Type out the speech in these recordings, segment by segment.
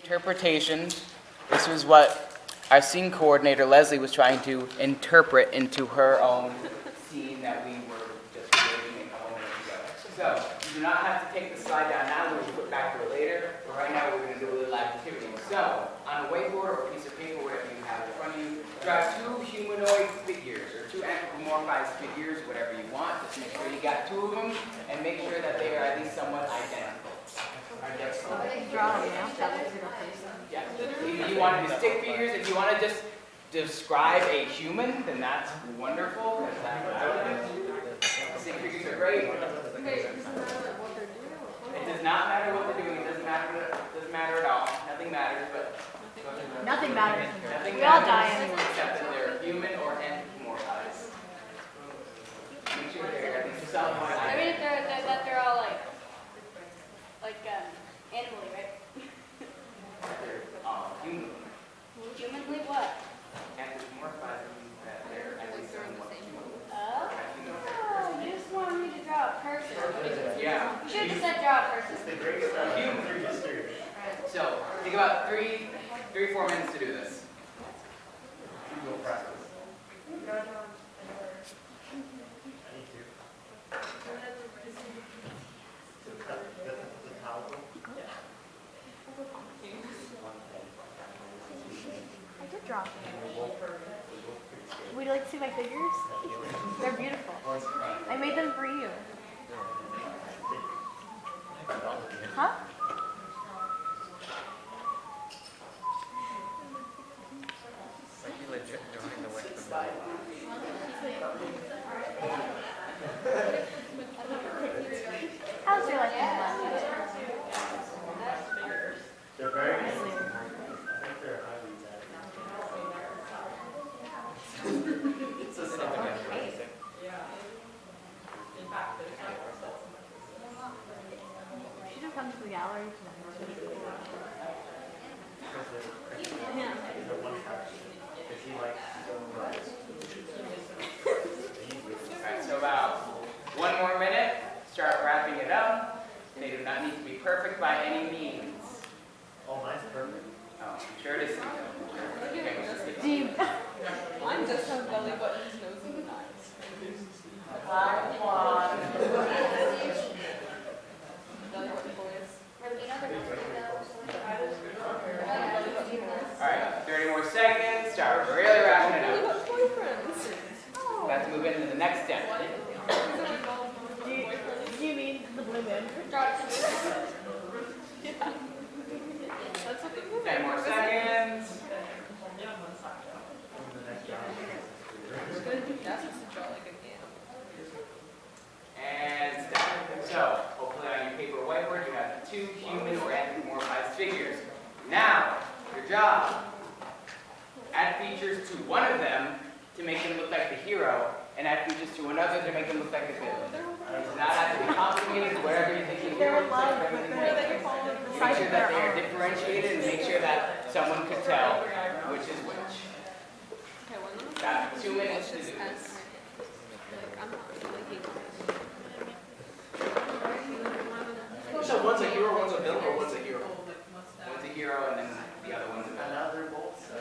Interpretation. This was what our scene coordinator, Leslie, was trying to interpret into her own scene that we were just creating a moment ago. So, you do not have to take the slide down now, we'll put back to it later, but right now we're going to do a little activity. So, on a whiteboard or a piece of paper, whatever you have in front of you, draw two humanoid figures, or two anthropomorphized figures, whatever you want. Just make sure you got two of them, and make sure that they are at least somewhat identical. Yeah. If you want to do stick figures, if you want to just describe a human, then that's wonderful. Stick figures are great. It does not matter what they're doing. It doesn't matter at all. Nothing matters, but nothing matters. We all die anyway. Except that they're human or anthropomorphized. Make sure they're at least somewhat. I mean, that they're all like animally, right? They're human. Humanly what? Anthropomorphized means that they're at least somewhat human. Oh, you just wanted me to draw a person. Yeah. You should have said draw a person. Human. So, think about 3 or 4 minutes to do this. I did draw. Would you like to see my figures? They're beautiful. I made them for you. Huh? How's your life been? They're very good. She should come to the gallery tonight. Yeah. Alright, so about 1 more minute. Start wrapping it up. They do not need to be perfect by any means. Oh, mine's perfect. Oh, I'm sure it is. Okay, Deep. Mine just has belly buttons, nose, and eyes. Hi, Juan. Belly button boys. Alright, 30 more seconds. Start really wrapping it Belly up. button boyfriends. Let's move into the next step. Do you mean the blue moon? Draw a Yeah. That's what they do. 10 more seconds. That's just a draw like a game. And stop. So, hopefully on your paper or whiteboard you have 2 human or anthropomorphized figures. Now, your job. Add features to one of them to make them look like the hero, and add features to another to make them look like the villain. It does not have to be complicated, whatever you think the hero looks like, whatever you think. Make sure that they are differentiated and make sure that someone could tell which is which. Got 2 minutes to do this. So one's a hero, one's a villain, or one's a hero? One's a hero and then the other one's a villain. Now they're both.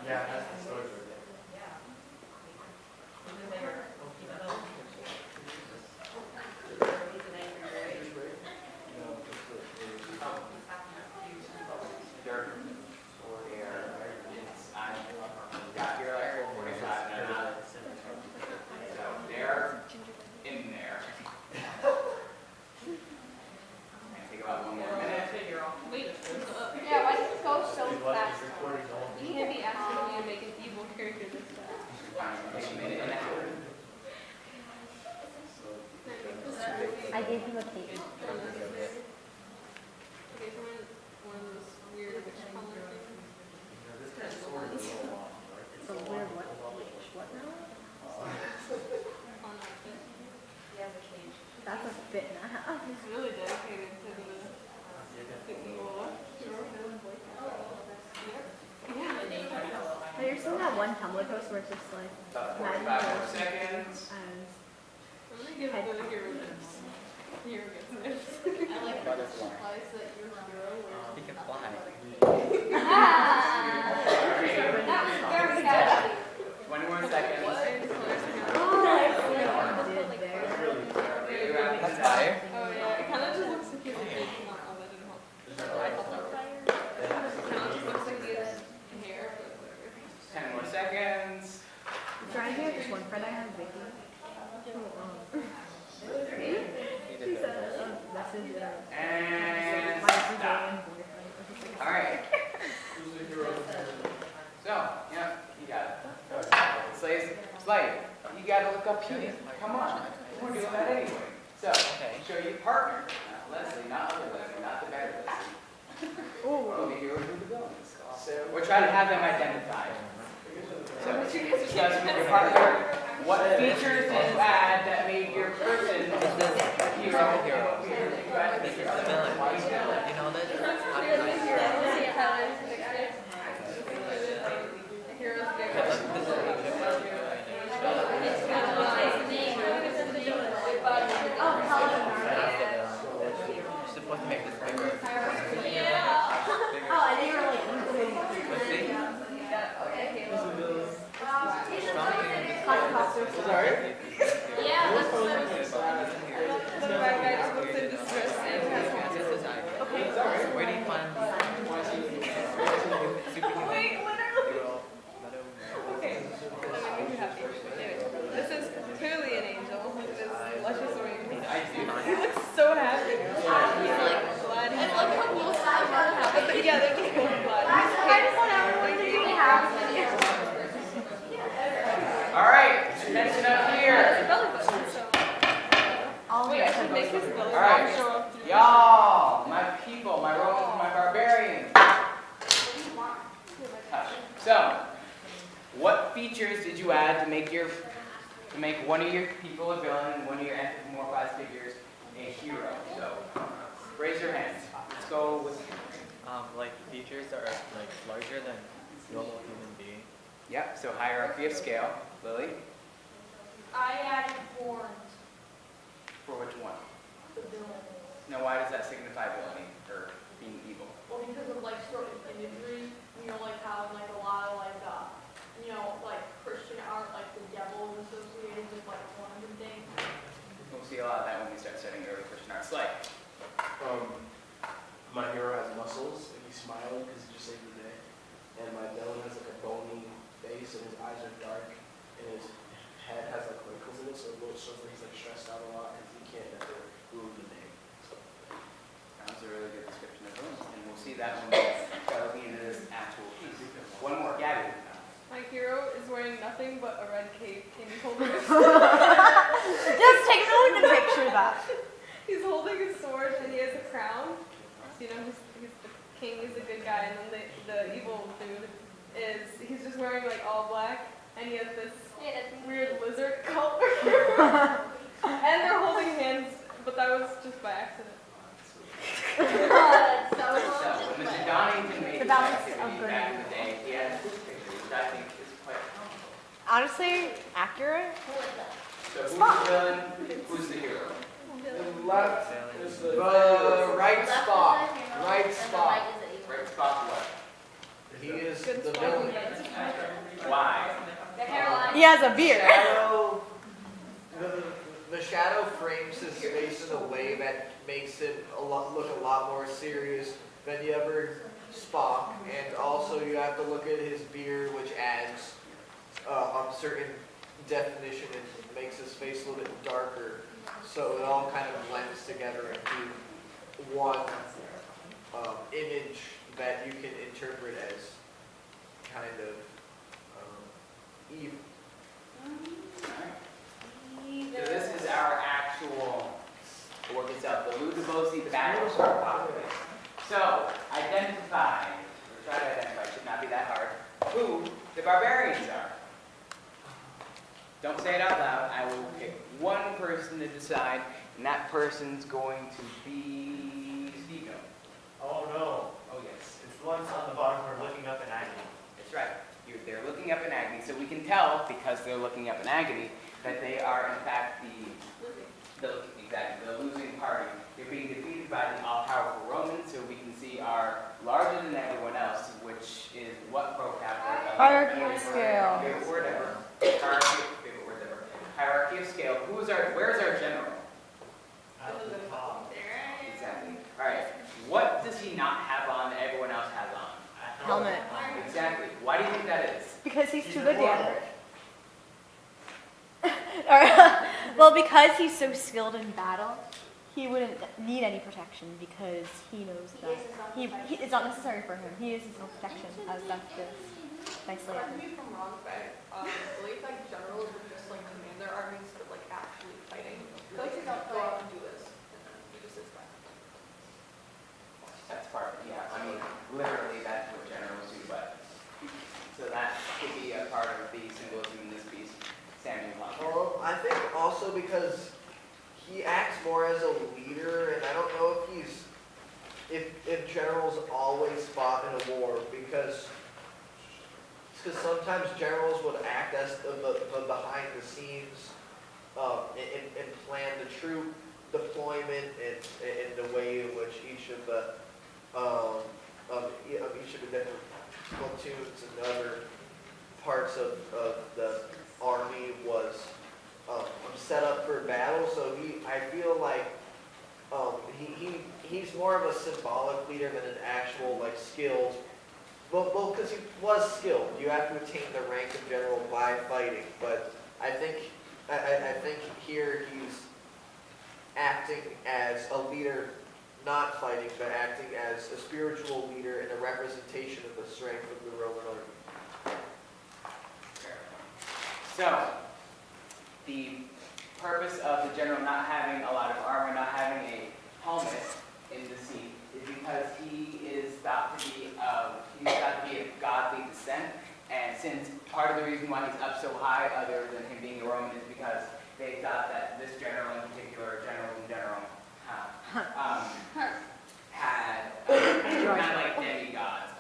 Yeah, that's the story. Yeah, why did it go so fast? You can't be asking me to make an evil character this fast. I gave him a cake. Okay, so one of those weird witch color things. It's a weird what? What now? On outfit. That's a fit and a half. He's really dedicated to the evil. Yeah. Have you ever seen that one Tumblr post where it's just like About imagine 45 more those seconds. and I'm gonna give it the hero this. Here we go. fly. implies that your hero was He can fly. There we go. 20 more seconds. That's fire. Oh yeah, it kind of just looks like he's a big, not all that didn't help. It kind of just looks like he has hair, but whatever. 10 more seconds. Trying to get this one friend I have, Vicky. She said message And stop. All right. So, yeah, you got it. Slade, you got to look up here. Come on. We're doing that anyway. So, show your partner. Not Leslie, not other Leslie, not the better Leslie. Over here with the villains. We're trying to have them identified. So, discuss with your partner what features did you add that made your person a hero. What features did you add to make your The villain. Why is villain? You know that? You're supposed to make this bigger. Oh, and they were like, Let's see. Sorry? Yeah, that's what I was The bad guy just looks in distress and has This is I. Where do you find superhuman? Wait, literally. Hero? Okay. That made me happy. Anyway, this is clearly an angel with his luscious wings. I do. He looks so happy. He's like glad he's but yeah, they're just both glad. I just want everyone to be happy. All right, attention up here. Belly button, so. All Wait, I should make his belly All right. button show up through Y'all, my people, my Romans, my barbarians. Hush. So, what features did you add to make one of your people a villain and one of your anthropomorphized figures a hero? So, raise your hands. Let's go with. Like features that are like larger than normal human being. Yep. So hierarchy of scale. Lily, I added horns. for which one? The villain. Now, why does that signify villainy or being evil? Well, because of like sort of imagery, you know, like how like a lot of like you know, like Christian art, like the devil is associated with like horns and things. We'll see a lot of that when we start studying early Christian art. Slay. My hero has muscles, and he's smiling because he just saved the day. And my villain has like a bony face, and his eyes are dark, and his head has like wrinkles in it, so it shows that he's like stressed out a lot because he can't ever ruin the day. So. That was a really good description of villains, and we'll see that when we start looking into this actual piece. One more, Gabby. My hero is wearing nothing but a red cape and he's holding a Just take a moment to picture that. He's holding a sword and he has a crown. So, you know, he's the king, he's a good guy, and then the evil dude he's just wearing like all black, and he has this weird lizard color. And they're holding hands, but that was just by accident. So, Mr. Donington made The this balance activity of good back in the day. He had this picture, which I think is quite. Honestly, accurate. So, who's the villain? Who's the hero? The left is the Right spot. Right spot. Right spot what? He is Good the spot. villain. Why? The hairline. He has a beard. Shadow, the shadow frames his face in a way that makes him look a lot more serious than the other Spock. And also you have to look at his beard, which adds a certain definition and makes his face a little bit darker. So it all kind of blends together into one image that you can interpret as kind of evil. So this is our actual, work this out, the Ludovisi, the battle of Sarcophagus. So, identify, or try to identify, it should not be that hard, who the barbarians are. Don't say it out loud. I will pick one person to decide, and that person's going to be Steve. Oh no, Oh yes, it's the ones on the bottom who are looking up in agony. that's right. They're looking up in agony, so we can tell, because they're looking up in agony, that they are in fact the losing party. They're being defeated by the all-powerful Hierarchy of scale. Favorite word ever. Favorite word ever. Hierarchy of scale. Where's our general? Exactly. All right. What does he not have on that everyone else has on? Helmet. Exactly. Why do you think that is? Because he's too good to get hurt. Alright. Well, because he's so skilled in battle, he wouldn't need any protection because he knows that it's not necessary for him. He uses his own protection as that is nicely. Correct me if I'm wrong, but I believe like generals would just like command their armies, but like actually fighting. Like go out and do this, and then he just sits back. That's part of it, yeah. I mean, literally, that's what generals do, but. So that could be a part of the symbolism in this piece. Samuel. Well, I think also because he acts more as a leader, and I don't know if generals always fought in a war, because sometimes generals would act as the behind the scenes and plan the troop deployment and the way in which each of the different platoons and other parts of the army was set up for battle. So I feel like he's more of a symbolic leader than an actual like skilled. Well, because he was skilled. You have to attain the rank of general by fighting. But I think here he's acting as a leader, not fighting, but acting as a spiritual leader and a representation of the strength of the Roman army. So, the purpose of the general not having a lot of armor, not having a helmet in the scene, is because he is thought to be of godly descent. And since part of the reason why he's up so high, other than him being a Roman, is because they thought that this general in particular, general in general, had kind of like demigods.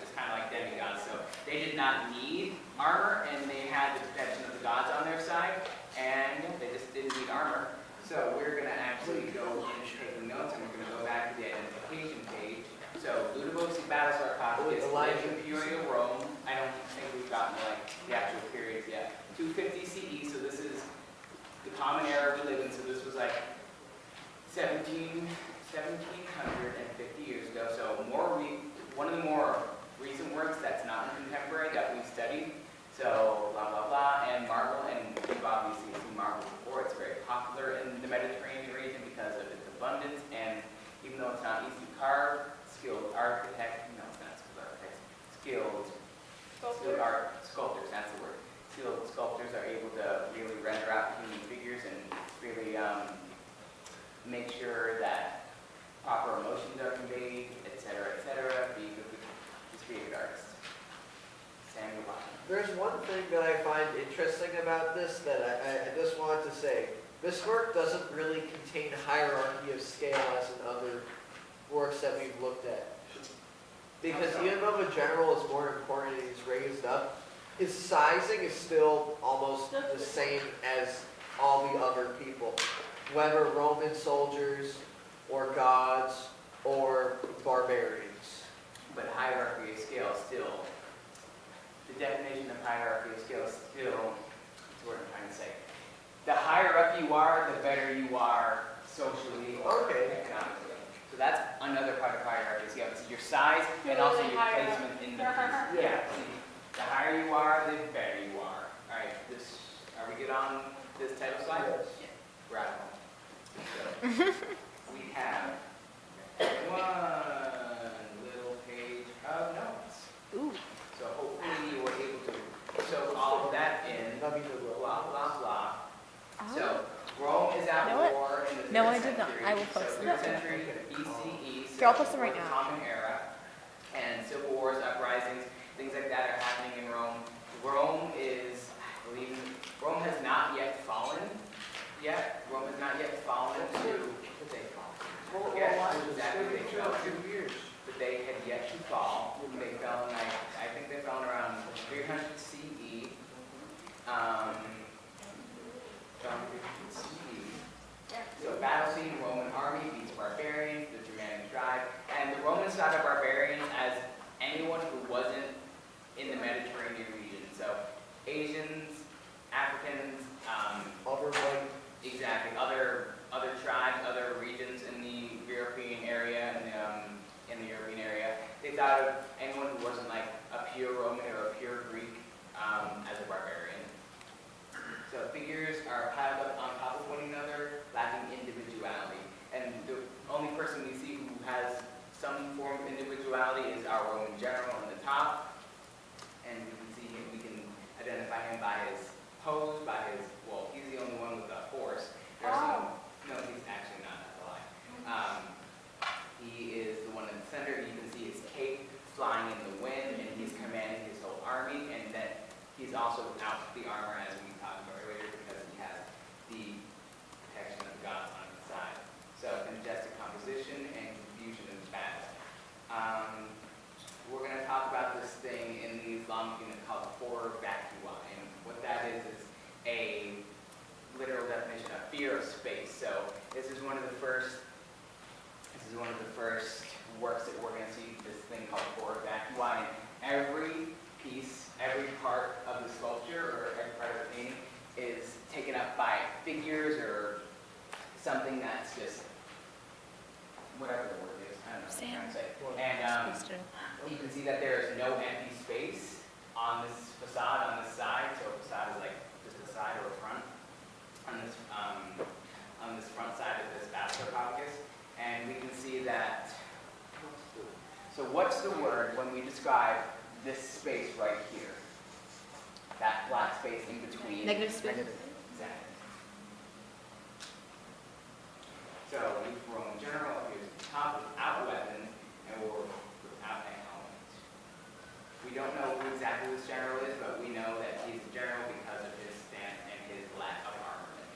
Just kind of like demigods. So they did not need armor, and they had the protection of the gods on their side, and they just didn't need armor. So we're going to actually go and take notes, and we're going to go back to the identification page. So Ludovisi battle sarcophagus, Imperial Rome. I don't think we've gotten like the actual periods yet. 250 CE. So this is the common era we live in. So this was like 1750 years ago. So one of the more recent works that's not contemporary that we've studied. So blah blah blah, and marble, and we've obviously seen marble before. It's very popular in the Mediterranean region because of its abundance, and even though it's not easy to carve, skilled architects, no, it's not skilled architects, skilled sculptors, that's the word. Skilled sculptors are able to really render out human figures and really make sure that proper emotions are conveyed, etc., be good artists. Samuel Bachman. There's one thing that I find interesting about this that I just wanted to say. This work doesn't really contain hierarchy of scale as in other works that we've looked at. Because even though the general is more important and he's raised up, his sizing is still almost the same as all the other people. Whether Roman soldiers, or gods, or barbarians. But hierarchy of scale still, the definition of hierarchy of scale is still, that's what I'm trying to say. The higher up you are, the better you are socially or economically. So that's another part of hierarchy of scale. It's your size and also your placement in the piece. Yeah. The higher you are, the better you are. All right. Are we good on this title slide? Yes. Yeah. Radical. So, we have one little page of notes. Ooh. So hopefully you were able to soak all of that in. Blah, blah, blah. So Rome is at war in the 3rd No, I century. did not. I will post so them. 3rd century BCE. Here, I'll post them right the now. Common era. And civil wars, uprisings, things like that are happening in Rome. Rome is, I believe, Rome has not yet fallen. Rome has not yet fallen to. Exactly. They fell 2 years, but they had yet to fall. They fell in I think they fell in around 300 CE. So battle scene, Roman army beats barbarians, the Germanic tribe, and the Romans thought of barbarians as anyone who wasn't in the Mediterranean region. So Asians, Africans, Other like exactly, other tribes, other regions in the European area, in the European area, they thought of anyone who wasn't like a pure Roman or a pure Greek as a barbarian. So figures are piled up on top of one another, lacking individuality. And the only person we see who has some form of individuality is our Roman general on the top. And we can see him, we can identify him by his pose, by his, well, he's the only one with a horse. No, he's actually not, that's a lie. He is the one in the center. You can see his cape flying in the wind, and he's commanding his whole army, and then he's also without the armor, as we talked about earlier, because he has the protection of the gods on his side. So majestic composition and confusion in the battle. We're going to talk about this thing in the Islamic unit called horror vacui, and what that is a literal definition of fear of space. So this is one of the first works that we're going to see, this thing called horror vacui. And every piece, every part of the sculpture or every part of the painting is taken up by figures or something that's just whatever the word is. I don't know what I'm trying to say. And you can see that there is no empty space on this facade on this side. So a facade is like just a side or a front on this front side of this sarcophagus. And we can see that. So what's the word when we describe this space right here? That black space in between. Negative space. Exactly. So the Roman general appears at the top without weapons and or without an helmet. We don't know who exactly this general is, but we know that he's a general because of his stance and his lack of armament.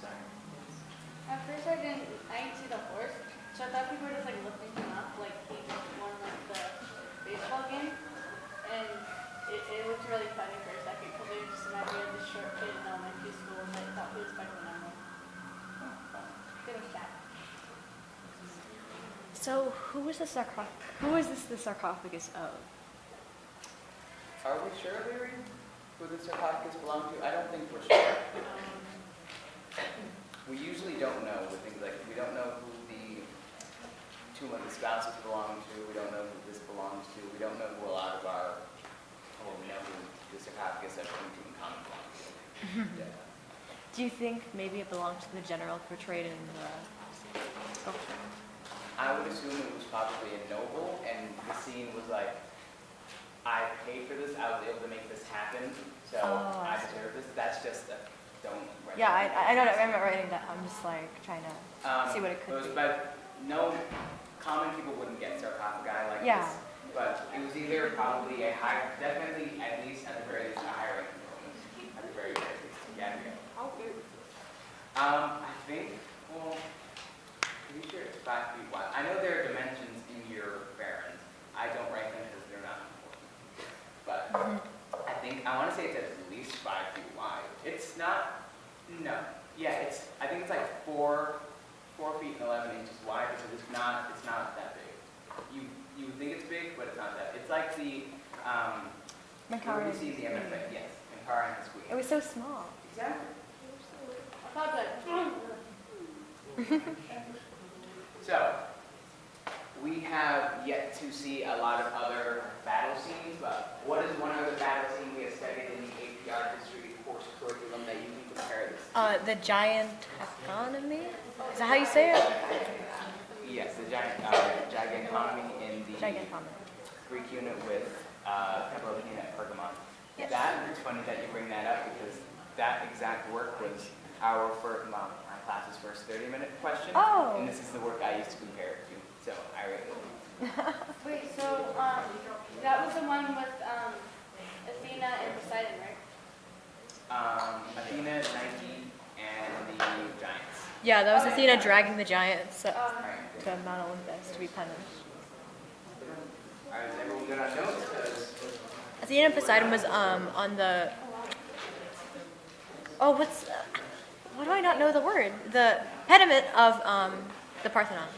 Sorry. At first I didn't see the horse, so I thought people were just like lifting him up like he won like the baseball game. And it looked really funny for a second because it just reminded me of the short kid in elementary school and I thought he was Spider-Man armor. It was sad. So who is this the sarcophagus of? Are we sure, Larry, who the sarcophagus belonged to? I don't think we're sure. We usually don't know with things like, we don't know who the tomb of the spouses belong to, we don't know who this belongs to, we don't know who a lot of our, well, we know who the sarcophagus of Tutankhamun belongs to. Yeah. Do you think maybe it belonged to the general portrayed in the sculpture? I would assume it was probably a noble, and the scene was like, I paid for this, I was able to make this happen, so I deserve this. That's just a, don't write Yeah, it. I know. I'm not writing that. I'm just like trying to see what it could be. But no common people wouldn't get sarcophagi like Yeah. this. But it was either probably a high, definitely at least at the very least a higher ranking Roman. At the very least. Yeah. How big? I think, well, pretty sure it's 5 feet wide. I know there are dimensions in your barons. I don't write them because they're not important. But I want to say it's at least 5 feet wide. It's not, no. Yeah, I think it's like 4 feet and 11 inches wide, because it's not that big. You would think it's big, but it's not that. It's like the, Mankara. you see the MFA, yes, Mankara and the squeak. It was so small. Exactly. I thought that. So, we have yet to see a lot of other battle scenes, but what is one other battle scene we have studied in the APR history course curriculum that you can compare this to? The giant economy? Is that how you say it? Yes, the giant economy in the Gigantonomy. Greek unit with Campbellian at Pergamon. Yes. It's funny that you bring that up because that exact work was our class's first 30-minute question. Oh. And this is the work I used to compare it to. So I read it. Wait, so that was the one with Athena and Poseidon, right? Athena, Nike, and the Giants. Yeah, that was Athena dragging the giants All right. to Mount Olympus to be punished. All right, is everyone good on notes? 'Cause Athena and Poseidon was on the. Oh, what do I not know the word? The pediment of the Parthenon.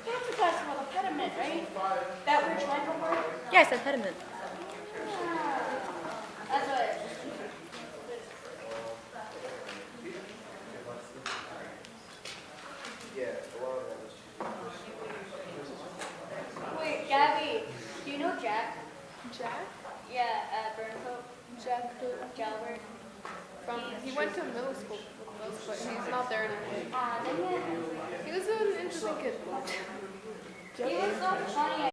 That's the class called a pediment, right? That we're trying for? Yeah, I said pediment. That's what. Yeah, a lot of that was. Wait, Gabby, do you know Jack? Jack? Yeah, at Burncoat. Jack who? Jalbert. He went to middle school with us, but he's not there anymore. Dang it. He was an interesting kid. He was so funny.